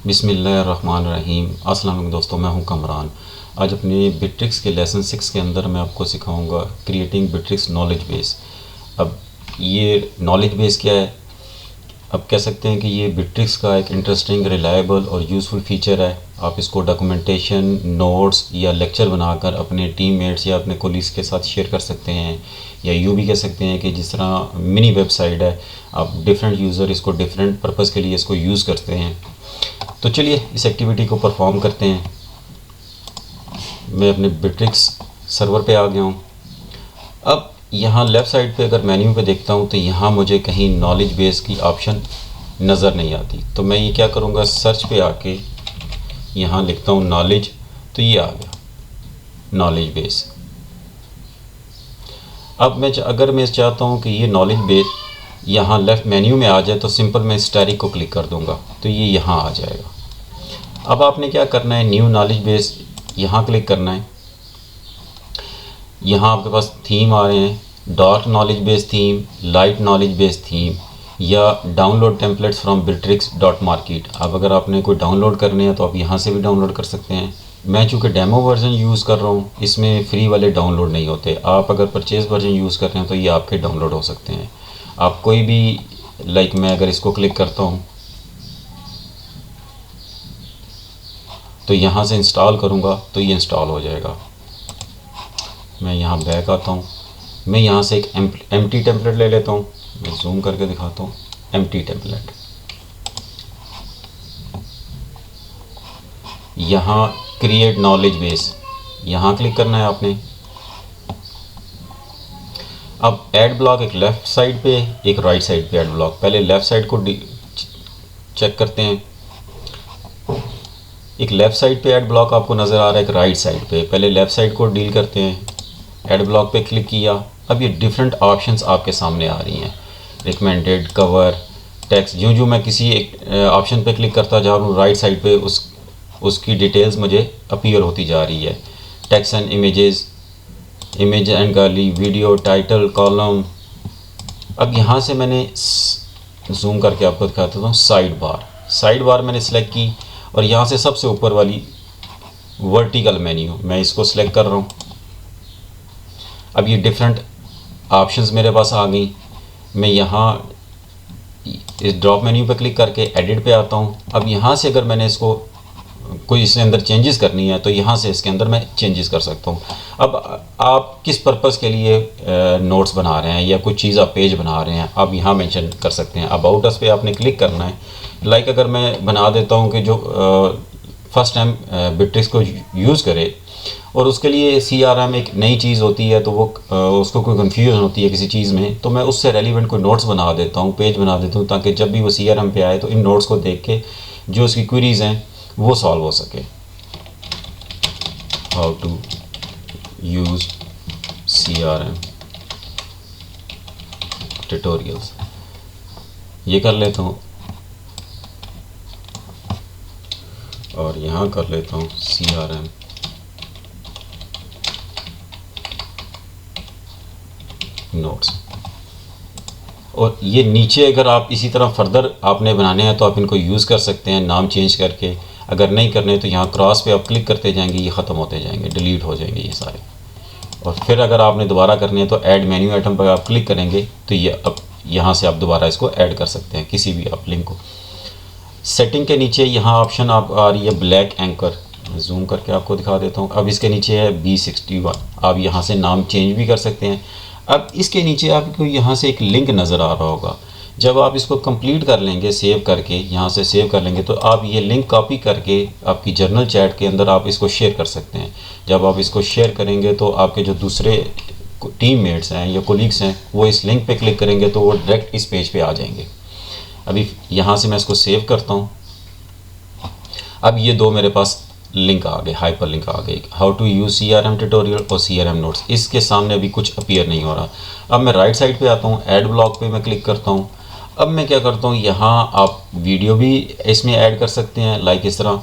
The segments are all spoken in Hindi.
बिस्मिल्लाहिर्रहमानिर्रहीम। अस्सलाम वालेकुम दोस्तों, मैं हूं कमरान। आज अपने बिट्रिक्स के लेसन 6 के अंदर मैं आपको सिखाऊंगा क्रिएटिंग बिट्रिक्स नॉलेज बेस। अब ये नॉलेज बेस क्या है? अब कह सकते हैं कि ये बिट्रिक्स का एक इंटरेस्टिंग, रिलायबल और यूज़फुल फीचर है। आप इसको डॉक्यूमेंटेशन, नोट्स या लेक्चर बनाकर अपने टीममेट्स या अपने कोलीग्स के साथ शेयर कर सकते हैं, या यूँ भी कह सकते हैं कि जिस तरह मिनी वेबसाइट है, आप डिफरेंट यूज़र इसको डिफरेंट पर्पज़ के लिए इसको यूज़ करते हैं। तो चलिए इस एक्टिविटी को परफॉर्म करते हैं। मैं अपने बिट्रिक्स सर्वर पे आ गया हूँ। अब यहाँ लेफ़्ट साइड पे अगर मेन्यू पे देखता हूँ तो यहाँ मुझे कहीं नॉलेज बेस की ऑप्शन नज़र नहीं आती। तो मैं ये क्या करूँगा, सर्च पे आके यहाँ लिखता हूँ नॉलेज, तो ये आ गया नॉलेज बेस। अब अगर मैं चाहता हूँ कि ये नॉलेज बेस यहाँ लेफ़्ट मेन्यू में आ जाए तो सिंपल मैं स्टैटिक को क्लिक कर दूँगा तो ये यहाँ आ जाएगा। अब आपने क्या करना है, न्यू नॉलेज बेस यहाँ क्लिक करना है। यहाँ आपके पास थीम आ रहे हैं, dark knowledge base theme, light knowledge base theme, या डाउनलोड टेम्पलेट्स फ्रॉम bittrex.market। अब अगर आपने कोई डाउनलोड करने हैं तो आप यहाँ से भी डाउनलोड कर सकते हैं। मैं चूँकि डेमो वर्जन यूज़ कर रहा हूँ, इसमें फ्री वाले डाउनलोड नहीं होते। आप अगर परचेज़ वर्जन यूज़ कर रहे हैं तो ये आपके डाउनलोड हो सकते हैं। आप कोई भी मैं अगर इसको क्लिक करता हूँ तो यहाँ से इंस्टॉल करूँगा तो ये इंस्टॉल हो जाएगा। मैं यहाँ बैक आता हूँ, मैं यहाँ से एक एम्प्टी टेम्पलेट ले लेता हूँ। मैं जूम करके दिखाता हूँ, एम्प्टी टेम्पलेट। यहाँ क्रिएट नॉलेज बेस, यहाँ क्लिक करना है आपने। अब ऐड ब्लॉक एक लेफ़्ट साइड पे, एक राइट साइड पे ऐड ब्लॉक। पहले लेफ़्ट साइड को चेक करते हैं। एक लेफ़्ट साइड पे ऐड ब्लॉक आपको नज़र आ रहा है, एक राइट साइड पे। पहले लेफ़्ट साइड को डील करते हैं। ऐड ब्लॉक पे क्लिक किया। अब ये डिफरेंट ऑप्शंस आपके सामने आ रही हैं, रिकमेंडेड, कवर, टेक्स्ट। जो मैं किसी एक ऑप्शन पे क्लिक करता जा रहा हूँ, राइट साइड पे उसकी डिटेल्स मुझे अपीयर होती जा रही है। Text and images, image and gallery, video, title, column. अब यहाँ से मैंने जूम करके आपको दिखाता हूँ, साइड बार। साइड बार मैंने सेलेक्ट की और यहाँ से सबसे ऊपर वाली वर्टिकल मेन्यू मैं इसको सिलेक्ट कर रहा हूँ। अब ये डिफरेंट ऑप्शंस मेरे पास आ गई। मैं यहाँ इस ड्रॉप मेन्यू पर क्लिक करके एडिट पे आता हूँ। अब यहाँ से अगर मैंने इसको कोई इसके अंदर चेंजेस करनी है तो यहाँ से इसके अंदर मैं चेंजेस कर सकता हूँ। अब आप किस पर्पज़ के लिए नोट्स बना रहे हैं या कोई चीज़ आप पेज बना रहे हैं, आप यहाँ मेंशन कर सकते हैं। अबाउट अस पे आपने क्लिक करना है। अगर मैं बना देता हूँ कि जो फर्स्ट टाइम बिट्रिक्स को यूज़ करे और उसके लिए CRM एक नई चीज़ होती है, तो वो उसको कोई कन्फ्यूजन होती है किसी चीज़ में, तो मैं उससे रेलिवेंट कोई नोट्स बना देता हूँ, पेज बना देता हूँ, ताकि जब भी वो CRM पे आए तो इन नोट्स को देख के जो उसकी क्वेरीज़ हैं वो सॉल्व हो सके। How to use CRM tutorials, ये कर लेता हूँ और यहाँ कर लेता हूँ CRM नोट्स। और ये नीचे अगर आप इसी तरह फर्दर आपने बनाने हैं तो आप इनको यूज़ कर सकते हैं नाम चेंज करके। अगर नहीं करने तो यहाँ क्रॉस पे आप क्लिक करते जाएंगे, ये ख़त्म होते जाएंगे, डिलीट हो जाएंगे ये सारे। और फिर अगर आपने दोबारा करने हैं तो ऐड मेन्यू आइटम पर आप क्लिक करेंगे तो ये अब यहाँ से आप दोबारा इसको ऐड कर सकते हैं, किसी भी आप लिंक को। सेटिंग के नीचे यहाँ ऑप्शन आप आ रही है ब्लैक एंकर, जूम करके आपको दिखा देता हूँ। अब इसके नीचे है B61, आप यहाँ से नाम चेंज भी कर सकते हैं। अब इसके नीचे आपको यहाँ से एक लिंक नज़र आ रहा होगा। जब आप इसको कंप्लीट कर लेंगे, सेव करके यहाँ से सेव कर लेंगे, तो आप ये लिंक कॉपी करके आपकी जर्नल चैट के अंदर आप इसको शेयर कर सकते हैं। जब आप इसको शेयर करेंगे तो आपके जो दूसरे टीममेट्स हैं या कोलीग्स हैं वो इस लिंक पे क्लिक करेंगे तो वो डायरेक्ट इस पेज पे आ जाएंगे। अभी यहाँ से मैं इसको सेव करता हूँ। अब ये दो मेरे पास लिंक आ गए, हाइपर लिंक आ गई, how to use CRM tutorial और CRM नोट्स। इसके सामने अभी कुछ अपीयर नहीं हो रहा। अब मैं राइट साइड पे आता हूँ, ऐड ब्लॉक पे मैं क्लिक करता हूँ। अब मैं क्या करता हूँ, यहाँ आप वीडियो भी इसमें ऐड कर सकते हैं, इस तरह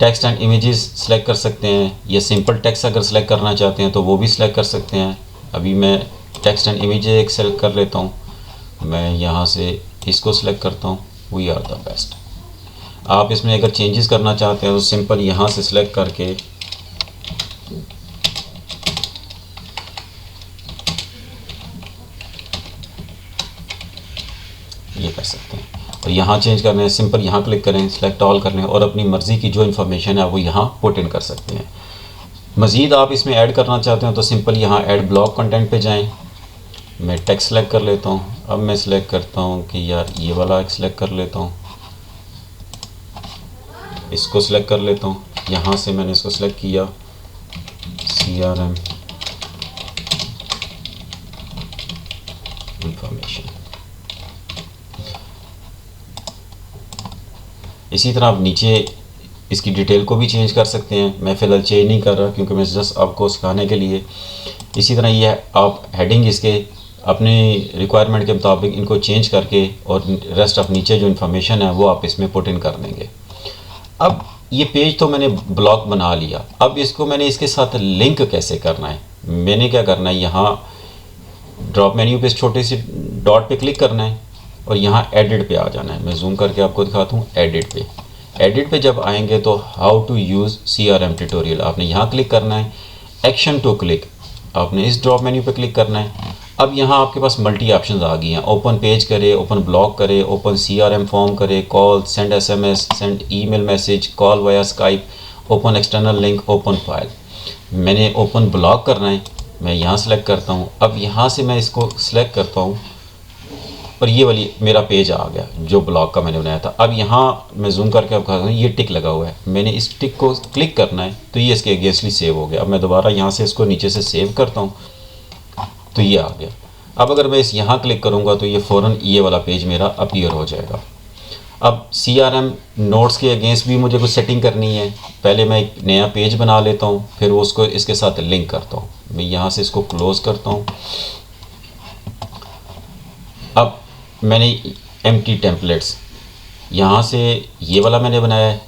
टेक्स्ट एंड इमेजेस सेलेक्ट कर सकते हैं, या सिंपल टेक्स्ट अगर सेलेक्ट करना चाहते हैं तो वो भी सिलेक्ट कर सकते हैं। अभी मैं टेक्स्ट एंड इमेजेस एक सेलेक्ट कर लेता हूँ। मैं यहाँ से इसको सिलेक्ट करता हूँ, वी आर द बेस्ट। आप इसमें अगर चेंजेस करना चाहते हैं तो सिंपल यहाँ से सिलेक्ट करके ये कर सकते हैं। और यहाँ चेंज करना है, सिंपल यहाँ क्लिक करें, सिलेक्ट ऑल कर लें और अपनी मर्ज़ी की जो इन्फॉर्मेशन है वो यहाँ पुट इन कर सकते हैं। मज़ीद आप इसमें ऐड करना चाहते हो तो सिंपल यहाँ ऐड ब्लॉक कंटेंट पे जाएं। मैं टेक्स्ट सेलेक्ट कर लेता हूँ। अब मैं सिलेक्ट करता हूँ कि यार ये वाला एक सिलेक्ट कर लेता हूँ, इसको सिलेक्ट कर लेता हूँ। यहाँ से मैंने इसको सिलेक्ट किया, CRM इंफॉर्मेशन। इसी तरह आप नीचे इसकी डिटेल को भी चेंज कर सकते हैं। मैं फ़िलहाल चेंज नहीं कर रहा क्योंकि मैं जस्ट आपको सिखाने के लिए। इसी तरह ये आप हेडिंग इसके अपने रिक्वायरमेंट के मुताबिक इनको चेंज करके और रेस्ट ऑफ नीचे जो इन्फॉर्मेशन है वो आप इसमें पुट इन कर देंगे। अब ये पेज तो मैंने ब्लॉक बना लिया, अब इसको मैंने इसके साथ लिंक कैसे करना है। मैंने क्या करना है, यहाँ ड्रॉप मेन्यू पे छोटे से डॉट पे क्लिक करना है और यहाँ एडिट पे आ जाना है। मैं जूम करके आपको दिखाता हूँ। एडिट पे जब आएंगे तो how to use CRM tutorial आपने यहाँ क्लिक करना है। एक्शन टू क्लिक आपने इस ड्रॉप मेन्यू पे क्लिक करना है। अब यहाँ आपके पास मल्टी ऑप्शंस आ गई हैं। ओपन पेज करे, ओपन ब्लॉक करे, ओपन CRM फॉर्म करे, call, send SMS, send email message, call via Skype, open external link, open file. मैंने ओपन ब्लॉक करना है, मैं यहाँ सेलेक्ट करता हूँ। अब यहाँ से मैं इसको सिलेक्ट करता हूँ और ये वाली मेरा पेज आ गया जो ब्लॉक का मैंने बनाया था। अब यहाँ मैं जूम करके आपको दिखाता हूँ, ये टिक लगा हुआ है। मैंने इस टिक को क्लिक करना है तो ये इसके अगेंस्टली सेव हो गया। अब मैं दोबारा यहाँ से इसको नीचे से सेव करता हूँ तो ये आ गया। अब अगर मैं इस यहाँ क्लिक करूँगा तो ये फ़ौरन ये वाला पेज मेरा अपीयर हो जाएगा। अब CRM नोट्स के अगेंस्ट भी मुझे कुछ सेटिंग करनी है। पहले मैं एक नया पेज बना लेता हूँ, फिर उसको इसके साथ लिंक करता हूँ। मैं यहाँ से इसको क्लोज़ करता हूँ। अब मैंने एम्प्टी टेम्पलेट्स यहाँ से ये वाला मैंने बनाया है,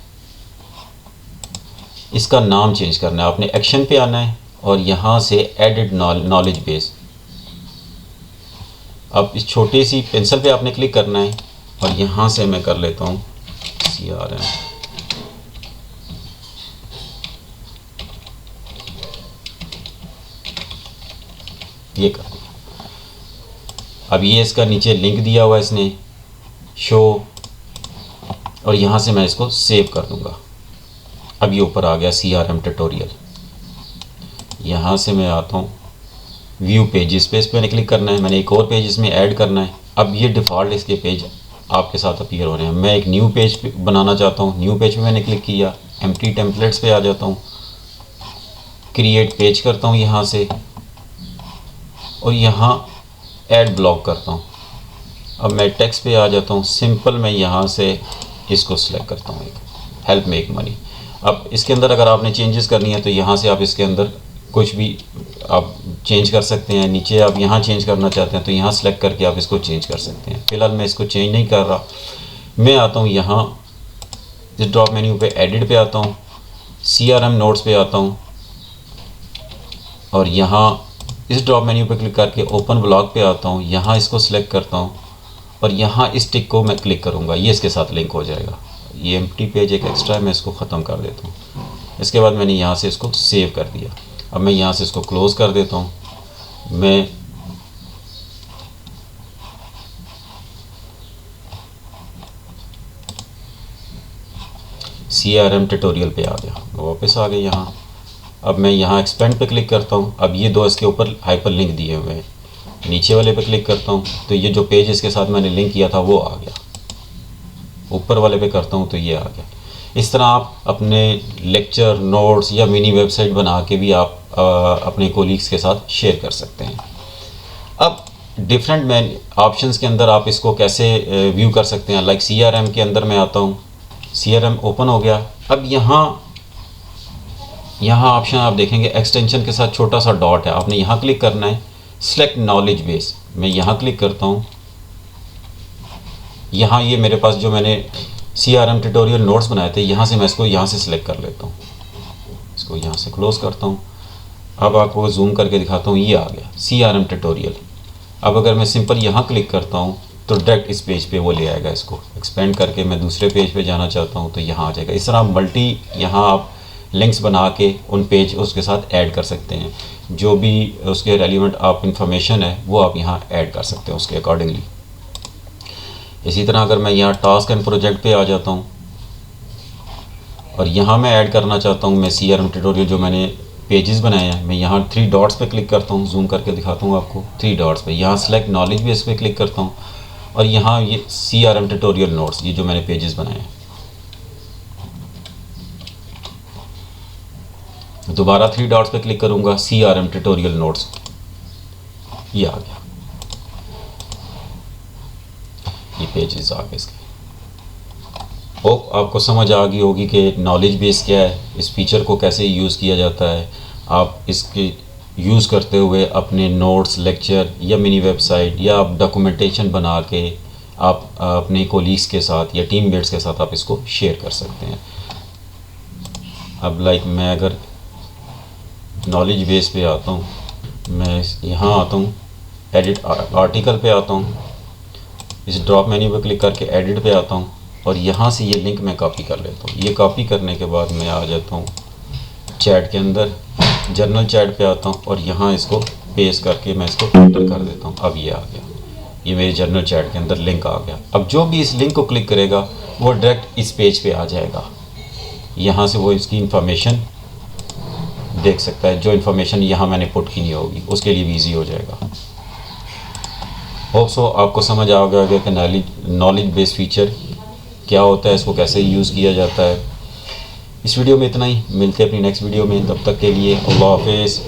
इसका नाम चेंज करना है। आपने एक्शन पे आना है और यहाँ से एडिट नॉलेज बेस, अब इस छोटी सी पेंसिल पे आपने क्लिक करना है और यहाँ से मैं कर लेता हूँ CRM। ये कर दिया। अब ये इसका नीचे लिंक दिया हुआ है इसने शो, और यहाँ से मैं इसको सेव कर दूँगा। अब ये ऊपर आ गया CRM ट्यूटोरियल। यहाँ से मैं आता हूँ व्यू पेजेस पे, इस पर मैंने क्लिक करना है। मैंने एक और पेज इसमें ऐड करना है। अब ये डिफ़ॉल्ट इसके पेज आपके साथ अपीयर हो रहे हैं। मैं एक न्यू पेज बनाना चाहता हूँ। न्यू पेज पे मैंने क्लिक किया, एम्प्टी टेम्पलेट्स पे आ जाता हूँ, क्रिएट पेज करता हूँ यहाँ से और यहाँ ऐड ब्लॉक करता हूँ। अब मैं टेक्स्ट पे आ जाता हूँ। सिंपल मैं यहाँ से इसको सिलेक्ट करता हूँ, एक हेल्प मेक मनी। अब इसके अंदर अगर आपने चेंजेस करनी है तो यहाँ से आप इसके अंदर कुछ भी आप चेंज कर सकते हैं। नीचे आप यहाँ चेंज करना चाहते हैं तो यहाँ सेलेक्ट करके आप इसको चेंज कर सकते हैं। फ़िलहाल मैं इसको चेंज नहीं कर रहा। मैं आता हूँ यहाँ इस ड्रॉप मेन्यू पे, एडिट पे आता हूँ, CRM नोट्स पे आता हूँ और यहाँ इस ड्रॉप मेन्यू पे क्लिक करके ओपन ब्लॉक पे आता हूँ। यहाँ इसको सिलेक्ट करता हूँ और यहाँ इस टिक को मैं क्लिक करूँगा, ये इसके साथ लिंक हो जाएगा। ये एम्प्टी पेज एक एक्स्ट्रा है, मैं इसको ख़त्म कर देता हूँ। इसके बाद मैंने यहाँ से इसको सेव कर दिया। अब मैं यहाँ से इसको क्लोज़ कर देता हूँ। मैं CRM ट्यूटोरियल पे आ गया, वापस आ गए यहाँ। अब मैं यहाँ एक्सपेंड पे क्लिक करता हूँ। अब ये दो इसके ऊपर हाइपर लिंक दिए हुए हैं। नीचे वाले पे क्लिक करता हूँ तो ये जो पेज इसके साथ मैंने लिंक किया था वो आ गया। ऊपर वाले पे करता हूँ तो ये आ गया। इस तरह आप अपने लेक्चर नोट्स या मिनी वेबसाइट बना के भी आप अपने कोलीग्स के साथ शेयर कर सकते हैं। अब डिफरेंट मैं ऑप्शंस के अंदर आप इसको कैसे व्यू कर सकते हैं। लाइक CRM के अंदर मैं आता हूँ, CRM ओपन हो गया। अब यहाँ ऑप्शन आप देखेंगे एक्सटेंशन के साथ छोटा सा डॉट है, आपने यहाँ क्लिक करना है। सेलेक्ट नॉलेज बेस, मैं यहाँ क्लिक करता हूँ। यहाँ ये मेरे पास जो मैंने CRM ट्यूटोरियल नोट्स बनाए थे, यहाँ से मैं इसको यहाँ से सिलेक्ट कर लेता हूँ। इसको यहाँ से क्लोज़ करता हूँ। अब आपको जूम करके दिखाता हूँ, ये आ गया CRM ट्यूटोरियल। अब अगर मैं सिंपल यहाँ क्लिक करता हूँ तो डायरेक्ट इस पेज पे वो ले आएगा। इसको एक्सपेंड करके मैं दूसरे पेज पे जाना चाहता हूँ तो यहाँ आ जाएगा। इस तरह मल्टी यहाँ आप लिंक्स बना के उन पेज उसके साथ ऐड कर सकते हैं। जो भी उसके रेलिवेंट आप इंफॉर्मेशन है वो आप यहाँ ऐड कर सकते हैं उसके अकॉर्डिंगली। इसी तरह अगर मैं यहाँ टास्क एंड प्रोजेक्ट पे आ जाता हूँ और यहाँ मैं ऐड करना चाहता हूँ मैं CRM ट्यूटोरियल जो मैंने पेजेस बनाए हैं, मैं यहाँ 3 डॉट्स पे क्लिक करता हूँ, जूम करके दिखाता हूँ आपको। 3 डॉट्स पे यहाँ सेलेक्ट नॉलेज बेस पे क्लिक करता हूँ और यहाँ ये CRM ट्यूटोरियल नोट्स, ये जो मैंने पेजेस बनाए हैं, दोबारा 3 डॉट्स पे क्लिक करूँगा, CRM ट्यूटोरियल नोट्स, ये आ गया, ये पेजेस आ गए इसके। होप आपको समझ आ गई होगी कि नॉलेज बेस क्या है, इस फीचर को कैसे यूज़ किया जाता है। आप इसके यूज़ करते हुए अपने नोट्स, लेक्चर या मिनी वेबसाइट या आप डॉक्यूमेंटेशन बना के आप अपने कोलीग्स के साथ या टीम मेट्स के साथ आप इसको शेयर कर सकते हैं। अब मैं अगर नॉलेज बेस पे आता हूँ, मैं यहाँ आता हूँ, एडिट आर्टिकल पे आता हूँ, इस ड्रॉप मेन्यू पे क्लिक करके एडिट पे आता हूँ और यहाँ से ये लिंक मैं कॉपी कर लेता हूँ। ये कॉपी करने के बाद मैं आ जाता हूँ चैट के अंदर, जर्नल चैट पे आता हूँ और यहाँ इसको पेस्ट करके मैं इसको एंटर कर देता हूँ। अब ये आ गया, ये मेरे जर्नल चैट के अंदर लिंक आ गया। अब जो भी इस लिंक को क्लिक करेगा वो डायरेक्ट इस पेज पे आ जाएगा। यहाँ से वो इसकी इंफॉर्मेशन देख सकता है, जो इन्फॉर्मेशन यहाँ मैंने पुट की नहीं होगी उसके लिए भी ईजी हो जाएगा। होप सो आपको समझ आ गया कि नॉलेज बेस्ड फीचर क्या होता है, इसको कैसे यूज़ किया जाता है। इस वीडियो में इतना ही, मिलते हैं अपनी नेक्स्ट वीडियो में, तब तक के लिए अल्लाह हाफिज़।